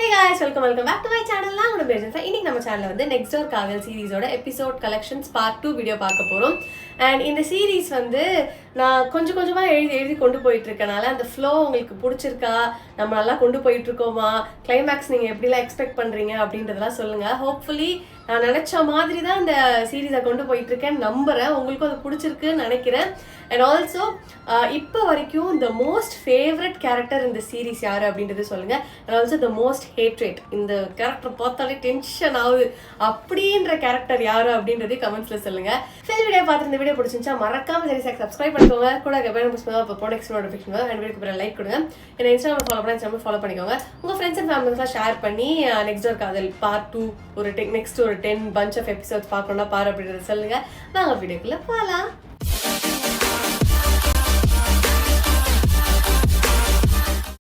Hey guys, welcome back to my channel. நான் உங்க பேஜன்ஸா. இன்னைக்கு நம்ம சேனல்ல வந்து நெக்ஸ்ட் டோர் காதல் சீரிஸோட எபிசோட் கலெக்ஷன்ஸ் பார்ட் 2 வீடியோ பார்க்க போறோம். அண்ட் இந்த சீரிஸ் வந்து நான் கொஞ்சமா எழுதி கொண்டு போயிட்டு இருக்கனால அந்த ஃப்ளோ உங்களுக்கு பிடிச்சிருக்கா, நம்ம நல்லா கொண்டு போயிட்டு இருக்கோமா, கிளைமேக்ஸ் நீங்க எப்படிலாம் எக்ஸ்பெக்ட் பண்றீங்க அப்படின்றதெல்லாம் சொல்லுங்க. ஹோப்ஃபுல்லி நான் நினைச்ச மாதிரி தான் இந்த சீரீஸை கொண்டு போயிட்டு இருக்கேன் நம்புறேன். உங்களுக்கும் அது பிடிச்சிருக்குன்னு நினைக்கிறேன். அண்ட் ஆல்சோ இப்போ வரைக்கும் த மோஸ்ட் ஃபேவரட் கேரக்டர் இந்த சீரீஸ் யாரு அப்படின்றது சொல்லுங்க. And also the most hatred, இந்த கேரக்டர் பார்த்தாலே டென்ஷன் ஆகுது அப்படின்ற கேரக்டர் யாரு அப்படின்றதே கமெண்ட்ஸ்ல சொல்லுங்க. ஃபேஸ் வீடியோ பார்த்து இந்த வீடியோ பிடிச்சிருந்துச்சா மறக்காம சரி சப்ஸ்கிரைப் பண்ணிக்கோங்க. கூட நோட்டிஃபிகேஷன் வரும். அண்ட் வீடியோக்கு லைக் கொடுங்க. என்ன இன்ஸ்டாகிராம் ஃபாலோ பண்ணி சேனல் ஃபாலோ பண்ணிக்கோங்க. உங்க ஃப்ரெண்ட்ஸ் அண்ட் ஃபேமிலிஸ்லாம் ஷேர் பண்ணி நெக்ஸ்ட் டோர் காதல் பார்ட் 2 ஒரு நெக்ஸ்ட் ஒரு 10 bunch of episodes பார்க்கணும்னா பாரு அப்படின்றத சொல்லுங்க. வாங்க வீடியோக்குள்ள போலாம்.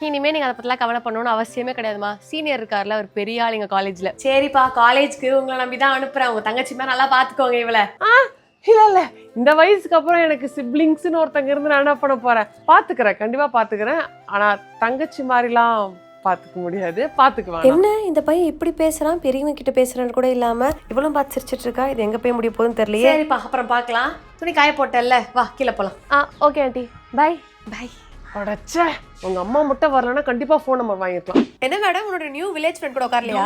இனிமே நீங்க அதை பத்திலாம் கவலை பண்ணணும்னு அவசியமே கிடையாதுமா. சீனியர் இருக்காருல ஒரு பெரிய ஆளுங்க காலேஜ்ல. சரிப்பா, காலேஜ்க்கு உங்களை நம்பிதான் அனுப்புறேன். உங்க தங்கச்சிமா நல்லா பாத்துக்கோங்க இவளை. இல்ல இந்த வயசுக்கு அப்புறம் எனக்கு சிப்ளிங்ஸ்னு ஒருத்தங்க இருந்து நான் என்ன பண்ண போறேன், பாத்துக்கிறேன், கண்டிப்பா பாத்துக்கிறேன். ஆனா தங்கச்சி மாதிரிலாம் பாத்துக்க முடியாது, பாத்துக்குவாங்க. என்ன இந்த பையன் இப்படி பேசுறான், பெரியவங்க கிட்ட பேசுறான்னு கூட இல்லாம இவ்வளவு பார்த்து சிரிச்சிட்டு இருக்கா. இது எங்க போய் முடிய போகுதுன்னு தெரியலையே. சரிப்பா, அப்புறம் பார்க்கலாம். துணி காய போட்டல்ல, வா கீழே போலாம். Okay aunty, bye bye. அடச்சே, உங்க அம்மா மட்டும் வரலன்னா கண்டிப்பா ஃபோன் நம்பர் வாங்கிக்கலாம். என்ன மேடம், உன்னோட நியூ வில்லேஜ் ஃப்ரெண்ட் கூட உட்காரலையா?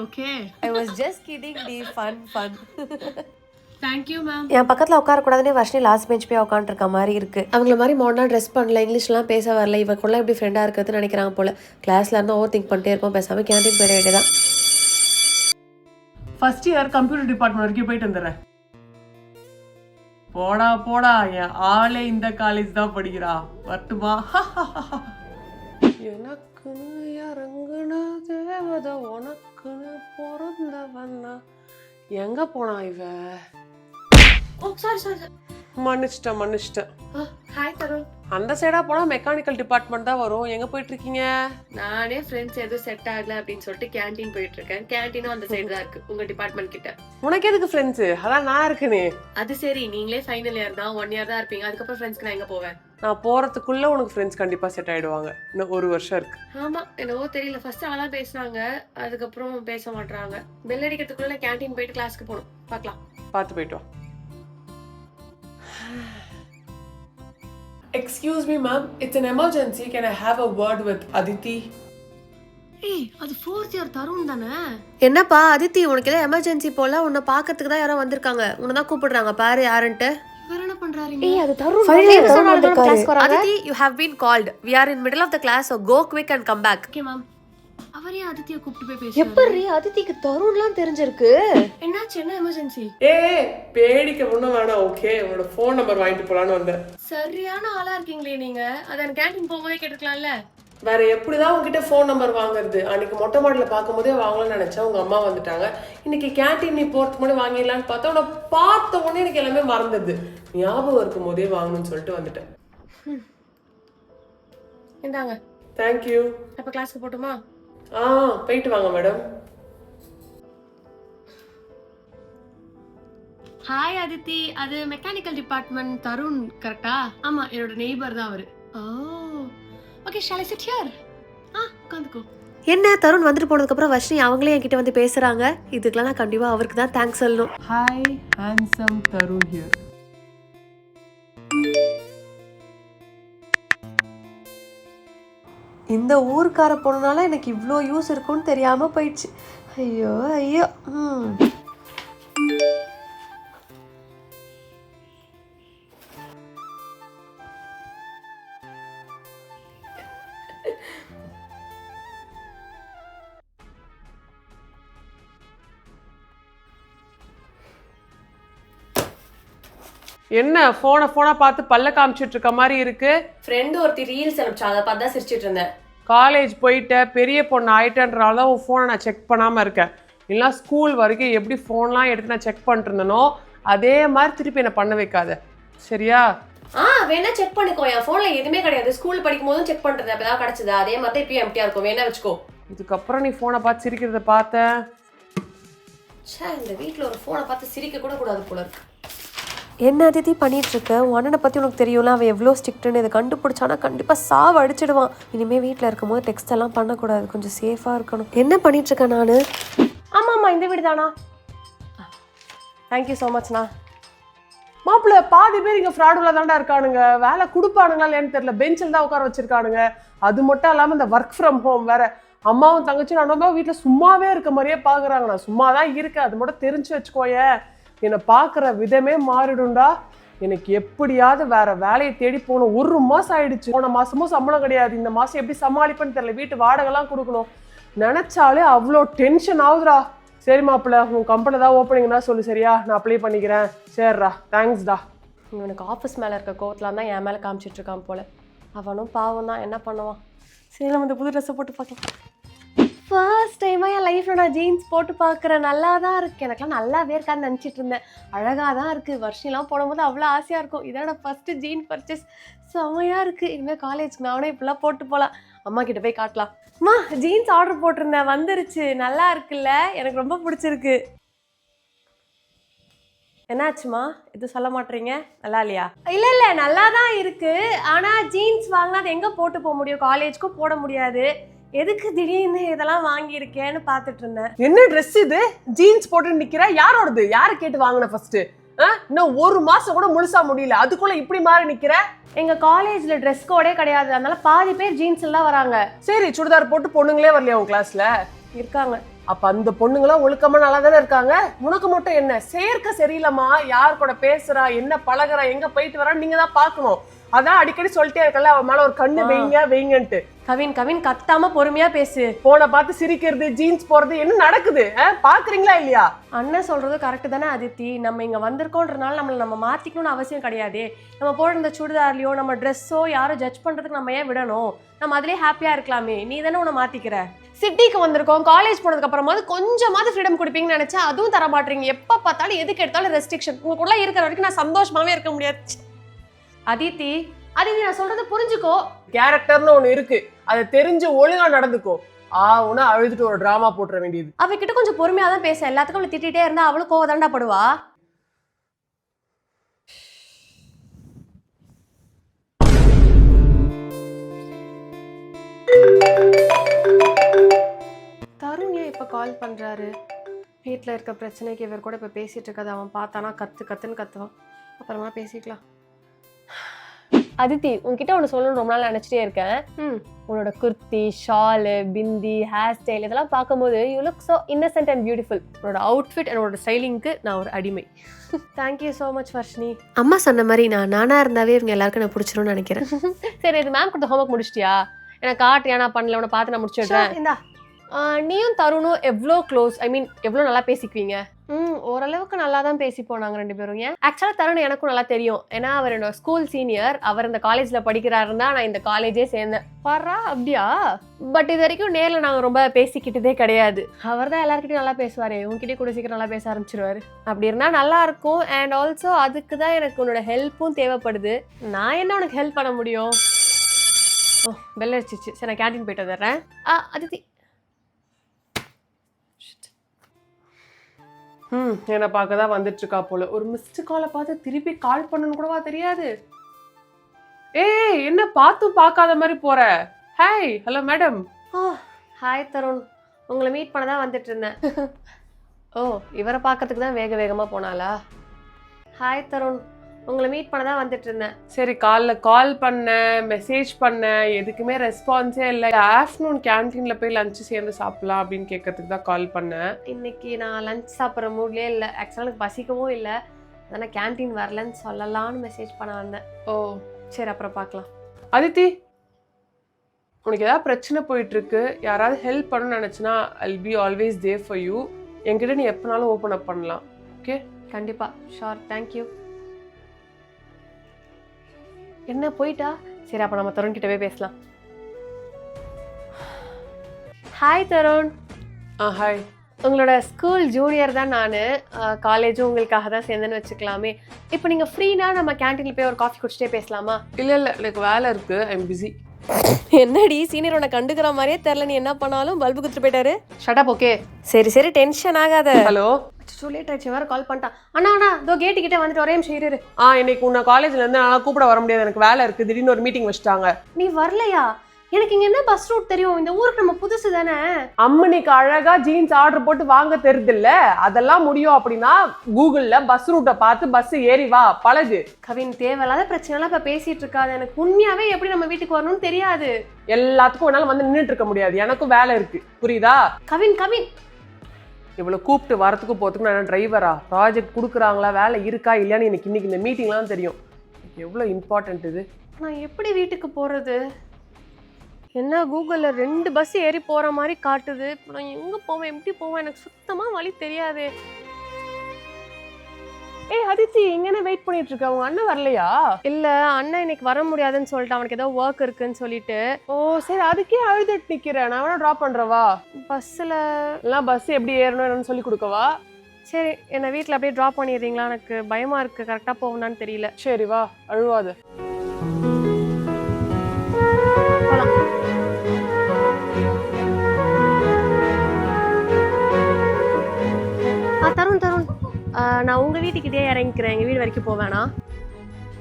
Okay, I was just kidding the fun. Thank you ma'am. என் பக்கத்தில் உட்காரக்கூடாதுன்னே வர்ஷினி லாஸ்ட் பெஞ்ச் போய் உட்காந்துருக்க மாதிரி இருக்கு. அவங்கள மாதிரி மாடர்னாக ட்ரெஸ் பண்ணல, இங்கிலீஷ்லாம் பேச வரல, இவன் கூட எப்படி ஃப்ரெண்டாக இருக்கிறதுன்னு நினைக்கிறாங்க போல. கிளாஸ்ல இருந்து ஓவர் திங்க் பண்ணிட்டே இருப்போம், பேசாம கேண்டீன் போயிட வேண்டியதான். ஃபர்ஸ்ட் இயர் கம்ப்யூட்டர் டிபார்ட்மெண்ட் வரைக்கும் போயிட்டு வந்துடுறேன். போடா என் ஆளே இந்த காலேஜ் தான் படிக்கிறா, வரட்டுமா? எனக்குன்னு இறங்குன தேவதை உனக்குன்னு பிறந்தவன்னா எங்க போனா இவ? மன்னிச்சிட்டேன். ஹாய் தருண். அந்த சைடா போனா மெக்கானிக்கல் டிபார்ட்மெண்ட் தான் வரும். எங்க போயிட்டு இருக்கீங்க? நானே ஃப்ரெண்ட்ஸ் எதுவும் செட் ஆகல அப்படின்னு சொல்லிட்டு கேண்டீன் போயிட்டு இருக்கேன். கேண்டீனும் அந்த சைடு தான் இருக்கு, உங்க டிபார்ட்மெண்ட் கிட்ட. உனக்கு எதுக்கு ஃப்ரெண்ட்ஸ்? அதான் நான் இருக்கனே. அது சரி, நீங்களே ஃபைனல் இயர் தான், 1 year தான் இருப்பீங்க. அதுக்கப்புறம் ஃப்ரெண்ட்ஸ்க்கு நான் எங்க போவேன்? நான் போறதுக்குள்ள உனக்கு ஃப்ரெண்ட்ஸ் கண்டிப்பா செட் ஆயிடுவாங்க. இன்னும் 1 வருஷம் இருக்கு. ஆமா, என்னவோ தெரியல. ஃபர்ஸ்ட் ஆளா பேசுறாங்க, அதுக்கப்புறம் பேச மாட்டாங்க. பெல் அடிக்கிறதுக்குள்ள கேண்டீன் போயிட்டு கிளாஸ்க்கு போகணும். பார்க்கலாம். பார்த்து போயிட்டு வா. Excuse me ma'am, it's an emergency. Can I have a word with Aditi? ஏய், அது 4th year தருண் தானே? என்னப்பா அதித்தி, உனக்கு ஏதோ எமர்ஜென்சி போல, உன்னை பார்க்கிறதுக்கு தான் யாரோ வந்திருக்காங்க. உன்னை தான் கூப்பிடுறாங்க, பாரு யாருன்ட்டு. இவர் என்ன பண்றாருங்க? ஏய், அது Tarun. Aditi, you have been called. We are in middle of the class, so go quick and come back. Okay ma'am. அவரே அதித்தியை கூப்பிட்டு போய் பேசுறாரு. எப்படி அதித்திக்கு தருண்லாம் தெரிஞ்சிருக்கு? என்னாச்சு, என்ன எமர்ஜென்சி? பேடிக்க ஒண்ணும் வேணாம். ஓகே, உன்னோட ஃபோன் நம்பர் வாங்கிட்டு போலான்னு வந்தேன். சரியான ஆளா இருக்கீங்களே நீங்க. அத கேண்டீன் போகும்போதே கேட்டுக்கலாம்ல. வேற எப்படிதான் உங்ககிட்ட ஃபோன் நம்பர் வாங்குறது? அன்னைக்கு மொட்டை மாடல பார்க்கும்போதே வாங்கலாம்னு நினைச்சேன். உங்க அம்மா வந்துட்டாங்க. இன்னைக்கு கேண்டீன் நீ போறதுக்கு முன்னாடி வாங்கிடலான்னு பார்த்தா, உன்னை பார்த்த உடனே எனக்கு எல்லாமே மறந்துடுது. ஞாபகம் இருக்கும் போதே வாங்கணும்னு சொல்லிட்டு வந்துட்டேன். இந்தாங்க. தேங்க்யூ. அப்ப கிளாஸ்க்கு போட்டுமா? போயிட்டு வாங்க மேடம். ஹாய் அதித்தி, அது மெக்கானிக்கல் டிபார்ட்மெண்ட் தருண் கரெக்டா? ஆமா, என்னோட நெய்பர் தான் அவரு. Okay, shall I sit here? உட்காந்துக்கோ. என்ன தருண் வந்துட்டு போனதுக்கு அப்புறம் வர்ஷினி அவங்களே என்கிட்ட வந்து பேசுறாங்க. இதுக்கெல்லாம் நான் கண்டிப்பா அவருக்கு தான் தேங்க்ஸ் சொல்லணும். Hi handsome Tarun here. இந்த ஊருக்கார போனனால எனக்கு இவ்வளோ யூஸ் இருக்கும்னு தெரியாம போயிடுச்சு. ஐயோ. என்ன போனை பார்த்து பல்ல காமிச்சிட்டு இருக்க மாதிரி இருக்கு? ஃப்ரெண்ட் ஒருத்தி ரீல்ஸ் அனுப்பிச்சா, அதை பார்த்து தான் சிரிச்சிட்டு இருந்தேன். காலேஜ் போயிட்ட பெரிய பொண்ணு ஆயிட்டன்றனால உன் ஃபோனை நான் செக் பண்ணாமல் இருக்கேன். இல்லைனா ஸ்கூல் வரைக்கும் எப்படி ஃபோன்லாம் எடுத்து நான் செக் பண்ணிட்டு இருந்தனோ அதே மாதிரி திருப்பி என்னை பண்ண வைக்காத, சரியா? வேணா செக் பண்ணிக்கோ. என் ஃபோன்ல எதுவுமே கிடையாது. ஸ்கூல் படிக்கும் போதும் செக் பண்றது, அப்பதான் கிடைச்சது. அதே மாதிரி இப்பயும் எம்டியா இருக்கும், வேணா வச்சுக்கோ. இதுக்கப்புறம் நீ ஃபோனை பார்த்து சிரிக்கிறத பார்த்தேன். இந்த வீட்டில் ஒரு ஃபோனை பார்த்து சிரிக்க கூட கூடாது போல இருக்கு. என்ன அதித்தி பண்ணிட்டு இருக்க? உன் அண்ணனை பற்றி உனக்கு தெரியும்ல, அவன் எவ்வளோ ஸ்ட்ரிக்ட்டுன்னு. இதை கண்டுபிடிச்சானா கண்டிப்பாக சாவு அடிச்சிடுவான். இனிமேல் வீட்டில் இருக்கும்போது டெக்ஸ்ட் எல்லாம் பண்ணக்கூடாது, கொஞ்சம் சேஃபாக இருக்கணும். என்ன பண்ணிட்டு இருக்கேன் நான்? ஆமாம்மா, இந்த வீடு தானா? தேங்க்யூ ஸோ மச்ண்ணா. மாப்பிள்ள பாதி பேர் இங்க ஃப்ராடுல தாண்டா இருக்கானுங்க. வேலை கொடுப்பானுங்களா இல்லையான்னு தெரியல, பெஞ்சில் தான் உட்கார வச்சிருக்கானுங்க. அது மட்டும் இல்லாம இந்த ஒர்க் ஃப்ரம் ஹோம் வேற. அம்மாவும் தங்கச்சியும் நானும் வீட்டில் சும்மாவே இருக்க மாதிரியே பாக்குறாங்க. நான் சும்மா தான் இருக்கேன், அது மட்டும் தெரிஞ்சு வச்சுக்கோய. என்னை பார்க்குற விதமே மாறிடும்டா. எனக்கு எப்படியாவது வேற வேலையை தேடி போகணும். 1 மாசம் ஆயிடுச்சு. போன மாசமும் சம்பளம் கிடையாது. இந்த மாசம் எப்படி சமாளிப்பேன்னு தெரியல. வீட்டு வாடகைலாம் கொடுக்கணும். நினைச்சாலே அவ்வளோ டென்ஷன் ஆகுதுடா. சரி மாப்பிள்ள, உன் கம்பெனி தான் ஓப்பனிங்னா சொல்லு, சரியா? நான் அப்ளை பண்ணிக்கிறேன். சரிடா, தேங்க்ஸ்டா. இவனுக்கு ஆஃபீஸ் மேலே இருக்க கோவத்தில் தான் என் மேலே காமிச்சிட்டு இருக்கான் போல. அவனும் பாவம் தான், என்ன பண்ணுவான்? சரி, நம்ம இந்த புது ட்ரெஸ்ஸை போட்டு பார்க்கலாம். ஃபர்ஸ்ட் டைமாக என் லைஃப்பில் நான் ஜீன்ஸ் போட்டு பார்க்குறேன். நல்லா தான் இருக்குது. எனக்குலாம் நல்லாவே இருக்கான்னு நினச்சிட்டு இருந்தேன். அழகாக தான் இருக்குது. வருஷம்லாம் போடும்போது அவ்வளோ ஆசையாக இருக்கும். இதோட ஃபஸ்ட்டு ஜீன் பர்ச்சேஸ் செம்மையாக இருக்குது. இனிமேல் காலேஜ்க்கு நானே இப்படிலாம் போட்டு போகலாம். அம்மா கிட்ட போய் காட்டலாம். அம்மா, ஜீன்ஸ் ஆர்டர் போட்டிருந்தேன், வந்துருச்சு. நல்லா இருக்குல்ல? எனக்கு ரொம்ப பிடிச்சிருக்கு. என்னாச்சுமா, எதுவும் சொல்ல மாட்டீங்க? நல்லா இல்லையா? இல்லை நல்லா தான் இருக்குது. ஆனால் ஜீன்ஸ் வாங்கினா அது எங்கே போட்டு போக முடியும்? காலேஜ்க்கும் போட முடியாது. எதுக்கு திடீர்னு இதெல்லாம் வாங்கியிருக்கேன்னு பார்த்துட்டு இருந்தேன். என்ன ட்ரெஸ் இது? ஜீன்ஸ் போட்டு நிக்கிற? யாரோடது? யாரு கேட்டு வாங்கின ஃபர்ஸ்ட்? இன்னும் 1 மாசம் கூட முழுசா முடியல, அதுக்குள்ள இப்படி மாறி நிக்கிற? எங்க காலேஜ்ல ட்ரெஸ் கோடே கிடையாது, அதனால பாதி பேர் ஜீன்ஸ்ல தான் வராங்க. சரி, சுடிதார் போட்டு பொண்ணுங்களே வரலையா உங்க கிளாஸ்ல? இருக்காங்க. அப்ப அந்த பொண்ணுங்களாம் ஒழுக்கமா நல்லா தானே இருக்காங்க. உனக்கு மட்டும் என்ன சேர்க்க சரியில்லம்மா? யார் கூட பேசுறா, என்ன பழகுறா, எங்க போயிட்டு வரா, நீங்க தான் பாக்கணும். அதான் அடிக்கடி சொல்லிட்டே இருக்கல, அவன் மேல ஒரு கண்ணு வைங்கன்ட்டு. கவின் கத்தாம பொறுமையா பேசு. போன பார்த்து சிரிக்கிறது, ஜீன்ஸ் போறது, என்ன நடக்குது பாக்குறீங்களா இல்லையா? அண்ணன் சொல்றது கரெக்ட் தானே அதித்தி. நம்ம இங்க வந்திருக்கோன்றனால நம்ம மாத்திக்கணும்னு அவசியம் கிடையாது. நம்ம போடுற இந்த சுடிதார்லயோ நம்ம ட்ரெஸ்ஸோ யாரும் ஜட்ஜ் பண்றதுக்கு நம்ம ஏன் விடணும்? நம்ம அதுலயே ஹாப்பியா இருக்கலாமே. நீ தானே உன்னை மாத்திக்கிற. சிட்டிக்கு வந்திருக்கோம், காலேஜ் போனதுக்கு அப்புறமாவது கொஞ்சமாவது ஃப்ரீடம் கொடுப்பீங்கன்னு நினைச்சா அதுவும் தர மாட்டீங்க. எப்ப பார்த்தாலும் எதுக்கு எடுத்தாலும் ரெஸ்ட்ரிக்ஷன். உங்களுக்குள்ள இருக்கிற வரைக்கும் நான் சந்தோஷமாவே இருக்க முடியாது. அதித்தி நான் சொல்றத புரிஞ்சுக்கோ. கேரக்டர்னு ஒண்ணு இருக்கு, அதை தெரிஞ்சு ஒழுங்கா நடந்துக்கோ. உன அழுதுட்டு ஒரு டிராமா போட்டுற வேண்டியது. அவகிட்ட கொஞ்சம் பொறுமையா தான் பேச. எல்லாத்துக்கும் அவளை திட்டிகிட்டே இருந்தா அவளும் கோவதாண்டா படுவா. தருண் ஏன் இப்ப கால் பண்றாரு? வீட்டுல இருக்க பிரச்சனைக்கு இவர் கூட இப்ப பேசிட்டு இருக்காது. அவன் பார்த்தானா கத்துன்னு கத்துவான். அப்புறமா பேசிக்கலாம். அதித்தி, உன்கிட்ட ஒன்று சொல்லணும்னு ரொம்ப நாள் நினச்சிட்டே இருக்கேன். உன்னோட குர்த்தி, ஷாலு, பிந்தி, ஹேர் ஸ்டைல் இதெல்லாம் பார்க்கும்போது you look so Innocent and beautiful. உன்னோட அவுட்ஃபிட் என்னோட ஸ்டைலிங்க்கு நான் ஒரு அடிமை. Thank you so much Varshini. அம்மா சொன்ன மாதிரி நானாக இருந்தாவே இவங்க எல்லாருக்கும் நான் பிடிச்சிரும்னு நினைக்கிறேன். சரி, இது மேம் கொடுத்த ஹோம்ஒர்க் முடிச்சிட்டியா? எனக்கு காட்டியா? நான் பண்ணல, உன்னை பார்த்து நான் முடிச்சிடுறேன். இந்தா. நீயும் தருணும் எவ்வளோ க்ளோஸ், ஐ மீன் எவ்வளோ நல்லா பேசிக்குவீங்க? ஓரளவுக்கு நல்லா தான் பேசி போனாங்க 2 பேரும். ஏன் ஆக்சுவலாக தருண் எனக்கும் நல்லா தெரியும். ஏன்னா அவர் என்னோட ஸ்கூல் சீனியர். அவர் இந்த காலேஜில் படிக்கிறாருன்னு தான் நான் இந்த காலேஜே சேர்ந்தேன். பாரா, அப்படியா? பட் இது வரைக்கும் நேரில் நாங்கள் ரொம்ப பேசிக்கிட்டதே கிடையாது. அவர் தான் எல்லாருக்கிட்டையும் நல்லா பேசுவார். உங்ககிட்டயே கூட சீக்கிரம் நல்லா பேச ஆரம்பிச்சிருவாரு. அப்படி இருந்தால் நல்லா இருக்கும். அண்ட் ஆல்சோ அதுக்கு தான் எனக்கு உன்னோட ஹெல்ப்பும் தேவைப்படுது. நான் என்ன உனக்கு ஹெல்ப் பண்ண முடியும்? பெல் அடிச்சிச்சு. சரி, நான் கேன்டீன் போயிட்டு வந்துடுறேன். அதித்தி என்னை பார்க்க தான் வந்துட்டு இருக்கா போல. ஒரு மிஸ்டு காலை பார்த்து திருப்பி கால் பண்ணணும் கூடவா தெரியாது? என்ன பார்த்தும் பார்க்காத மாதிரி போற? Hi, hello madam. Hi Tarun, உங்களை மீட் பண்ண தான் வந்துட்டு இருந்தேன். இவரை பார்க்கறதுக்கு தான் வேகமாக போனாளா? ஹாய் தருண், உங்களை மீட் பண்ண தான் வந்துட்டு இருந்தேன். சரி, கால் பண்ண, மெசேஜ் பண்ண, எதுக்குமே ரெஸ்பான்ஸே இல்லை. ஆஃப்டர்நூன் கேன்டீன்ல போய் லஞ்ச் சேர்ந்து சாப்பிடலாம் அப்படின்னு கேட்கறதுக்கு தான் கால் பண்ணேன். இன்னைக்கு நான் லஞ்ச் சாப்பிட்ற மூட்லேயே இல்லை. ஆக்சுவலாக எனக்கு பசிக்கவும் இல்லை. அதனால் கேன்டீன் வரலன்னு சொல்லலான்னு மெசேஜ் பண்ண வந்தேன். சரி, அப்புறம் பார்க்கலாம். அதித்தி, உனக்கு ஏதாவது பிரச்சனை போயிட்டு இருக்கு, யாராவது ஹெல்ப் பண்ணணும்னு நினைச்சுன்னா I'll be always there for you. என்கிட்ட நீ எப்பனாலும் ஓப்பன் அப் பண்ணலாம். ஓகே? கண்டிப்பா. ஷோர். தேங்க்யூ. என்ன போயிட்டா? சரி, அப்போ நம்ம தருண் கிட்டவே பேசலாம். ஹாய் தருண். ஹாய். உங்களோட ஸ்கூல் ஜூனியர் தான் நான். காலேஜும் உங்களுக்காக தான் சேர்ந்துன்னு வச்சுக்கலாமே. இப்போ நீங்கள் ஃப்ரீனா நம்ம கேன்டீனில் போய் ஒரு காஃபி குடிச்சிட்டே பேசலாமா? இல்லை, எனக்கு வேலை இருக்கு, ஐ எம் பிஸி. என்னடி சீனியர் உன்னை கண்டுக்கிற மாதிரியே தெரில. நீ என்ன பண்ணாலும் பல்பு குத்துட்டு போயிட்டாரு. Shut up. ஓகே, சரி டென்ஷன் ஆகாத. ஹலோ, லேட் ஆயிடுச்சு, வேற கால் பண்ணிட்டான். அண்ணா அண்ணா இதோ கேட்டு கிட்ட வந்துட்டு ஒரே நிமிஷம் இரு. இன்னைக்கு உன்னை காலேஜ்ல இருந்து நான் கூப்பிட வர முடியாது, எனக்கு வேலை இருக்கு, திடீர்னு ஒரு மீட்டிங் வச்சுட்டாங்க. நீ வரலையா? எனக்கு இங்க என்ன பஸ் ரூட் தெரியும், இந்த ஊருக்கு நம்ம புதுசு தானே. அம்மனிக்கு அழகா ஜீன்ஸ் ஆர்டர் போட்டு வாங்க தெரியுது இல்ல, அதெல்லாம் முடியும் அப்படின்னா கூகுள்ல பஸ் ரூட்டை பார்த்து பஸ் ஏறி வா, பழகு. கவின், தேவையில்லாத பிரச்சனைலாம் இப்ப பேசிட்டு இருக்காது. எனக்கு உண்மையாவே எப்படி நம்ம வீட்டுக்கு வரணும்னு தெரியாது. எல்லாத்துக்கும் என்னால வந்து நின்றுட்டு இருக்க முடியாது, எனக்கும் வேலை இருக்கு, புரியுதா? கவின் கவின் இவ்வளவு கூப்பிட்டு வரத்துக்கு போறதுக்கு நான் டிரைவரா? ப்ராஜெக்ட் கொடுக்குறாங்களா, வேலை இருக்கா இல்லையான்னு எனக்கு இன்னைக்கு இந்த மீட்டிங்லாம் தெரியும். எவ்வளவு இம்பார்ட்டன்ட் இது. நான் எப்படி வீட்டுக்கு போறது? என்ன கூகுளில் 2 பஸ் ஏறி போகிற மாதிரி காட்டுது. இப்போ நான் எங்கே போவேன், எப்படி போவேன், எனக்கு சுத்தமாக வழி தெரியாது. அதித்தி எங்கன்னு வெயிட் பண்ணிட்டு இருக்க, உங்க அண்ணன் வரலையா? இல்லை, அண்ணன் இன்னைக்கு வர முடியாதுன்னு சொல்லிட்டு, அவனுக்கு ஏதோ ஒர்க் இருக்குன்னு சொல்லிட்டு. ஓ சரி, அதுக்கே அழுதுட்டு நிக்கிறேன், நான் வேணா ட்ராப் பண்றவா? பஸ்ஸில் எல்லாம் பஸ் எப்படி ஏறணும்னு சொல்லி கொடுக்கவா? சரி, என்னை வீட்டில் அப்படியே ட்ராப் பண்ணிடுறீங்களா? எனக்கு பயமாக இருக்குது, கரெக்டாக போகணும்னு தெரியல. சரி வா, அழுவாது. தருண் தருண், நான் உங்கள் வீட்டுக்கிட்டே இறங்கிக்கிறேன், எங்கள் வீடு வரைக்கும் போவேனா?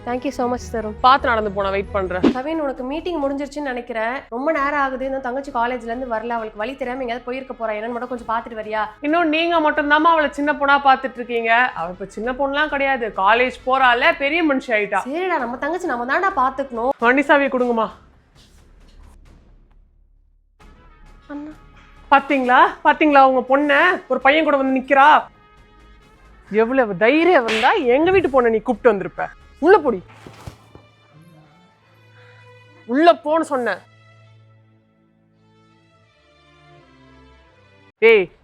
Thank you so much Tarun. பார்த்து நடந்து போனா, வெயிட் பண்றேன். கவின், உனக்கு மீட்டிங் முடிஞ்சிருச்சுன்னு நினைக்கிறேன். ரொம்ப நேரம் ஆகுது, இன்னும் தங்கச்சி காலேஜ்லேருந்து வரல, அவளுக்கு வழி தெரியாமல் எங்கேயாவது போயிருக்க போறா, என்னன்னு மட்டும் கொஞ்சம் பார்த்துட்டு வரியா? இன்னும் நீங்க மட்டும்தாம்மா அவளை சின்ன பொண்ணா பார்த்துட்டு இருக்கீங்க. அவள் இப்போ சின்ன பொண்ணுலாம் கிடையாது, காலேஜ் போறால, பெரிய மனுஷி ஆயிட்டா. சரிடா, நம்ம தங்கச்சி நம்ம தான்டா பார்த்துக்கணும். வண்டிசாவியை கொடுங்கம்மா. அண்ணா, பாத்தீங்களா பாத்தீங்களா உங்க பொண்ண, ஒரு பையன் கூட வந்து நிக்கிறா. எவ்வளவு தைரியம் வந்தா எங்க வீட்டு பொண்ணை நீ கூப்பிட்டு வந்திருப்ப. உள்ள போடி, உள்ள போன்னு சொன்ன.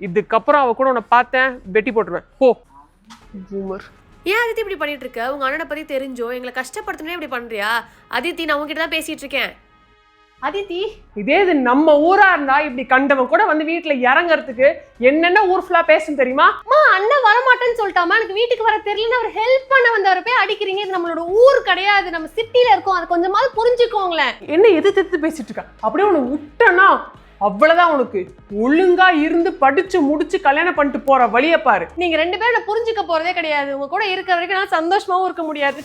இதுக்கப்புறம் அவ கூட உன்னை பார்த்தேன், வெட்டி போட்டுருவேன், போ. பூமர். ஏன் அதித்தி இப்படி பண்ணிட்டு இருக்க? உங்க அண்ணனை பத்தி தெரிஞ்சோ எங்களை கஷ்டப்படுத்தனே இப்படி பண்றியா? அதித்தி, நான் உங்ககிட்ட தான் பேசிட்டு இருக்கேன். அதித்தி, இதே இது நம்ம ஊரா இருந்தா இப்படி கண்டவன் கூட வந்து வீட்டுல இறங்கறதுக்கு என்னென்ன ஊர் ஃபுல்லா பேசும் தெரியுமா? அண்ணன் வரமாட்டேன்னு சொல்லிட்டாமா, எனக்கு வீட்டுக்கு வர தெரியலன்னு அவர் ஹெல்ப் பண்ண வந்தவரை போய் அடிக்கிறீங்க. இது நம்மளோட ஊர் கிடையாது, நம்ம சிட்டில இருக்கோம், அது கொஞ்சமாவது புரிஞ்சுக்கோங்களேன். என்ன எதிர்த்து பேசிட்டு இருக்க? அப்படியே உனக்கு விட்டனா அவ்வளவுதான். உனக்கு ஒழுங்கா இருந்து படிச்சு முடிச்சு கல்யாணம் பண்ணிட்டு போற வழிய பாரு. நீங்க 2 பேரும் புரிஞ்சுக்க போறதே கிடையாது. உங்க கூட இருக்கிற வரைக்கும் நான் சந்தோஷமாவும் இருக்க முடியாது.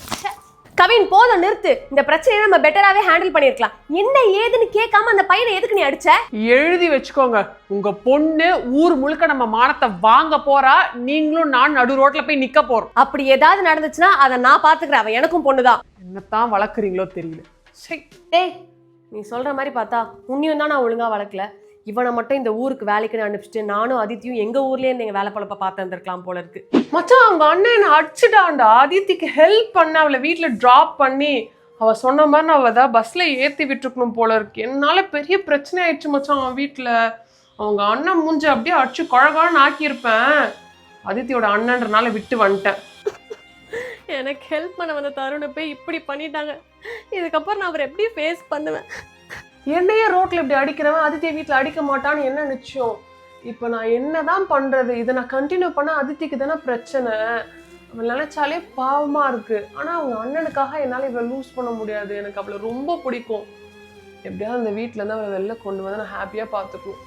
கவின், போதும், நிறுத்து. இந்த பிரச்சனையை நம்ம பெட்டராவே ஹேண்டில் பண்ணிருக்கலாம். என்ன ஏதுன்னு கேட்காம அந்த பையனை எதுக்கு நீ அடிச்ச? எழுதி வச்சுக்கோங்க, உங்க பொண்ணு ஊர் முழுக்க நம்ம மானத்தை வாங்க போறா, நீங்களும் நான் நடு ரோட்ல போய் நிக்க போறோம். அப்படி ஏதாவது நடந்துச்சுன்னா அதை நான் பாத்துக்கிறேன், அவன் எனக்கும் பொண்ணுதான். என்னத்தான் வளர்க்குறீங்களோ தெரியல. டேய், நீ சொல்ற மாதிரி பார்த்தா உன்னையும் தான் நான் ஒழுங்கா வளர்க்கல. இவனை மட்டும் இந்த ஊருக்கு வேலைக்குன்னு அனுப்பிச்சிட்டு நானும் அதித்தியும் எங்க ஊர்லயே இருந்து எங்க வேலை பழப்ப பார்த்து வந்திருக்கலாம் போல இருக்கு. மச்சான், அவங்க அண்ணன் என்ன அடிச்சுட்டான்டா. அதித்திக்கு ஹெல்ப் பண்ண, அவளை வீட்டுல டிராப் பண்ணி, அவ சொன்ன மாதிரி நான் அவ பஸ்ல ஏத்தி விட்டுருக்கணும் போல இருக்கு. என்னால பெரிய பிரச்சனை ஆயிடுச்சு மச்சான். அவன் வீட்டுல அவங்க அண்ணன் மூஞ்சி அப்படியே அடிச்சு குழகான்னு ஆக்கியிருப்பேன். அதித்தியோட அண்ணன்றனால விட்டு வந்துட்டேன். எனக்கு ஹெல்ப் பண்ண வந்த தருணை போய் இப்படி பண்ணிட்டாங்க. இதுக்கப்புறம் நான் அவர் எப்படி ஃபேஸ் பண்ணுவேன்? என்னையே ரோட்ல இப்படி அடிக்கிறவன் அதித்தியை வீட்டுல அடிக்க மாட்டான்னு என்ன நிச்சயம்? இப்ப நான் என்னதான் பண்றது? இதை நான் கண்டினியூ பண்ண அதித்திக்கு தானே பிரச்சனை. அவன் நினைச்சாலே பாவமா இருக்கு. ஆனா அவங்க அண்ணனுக்காக என்னால இவளை லூஸ் பண்ண முடியாது. எனக்கு அவளை ரொம்ப பிடிக்கும். எப்படியாவது அந்த வீட்டுல இருந்து அவளை வெளில கொண்டு வந்து நான் ஹாப்பியா பாத்துக்கணும்.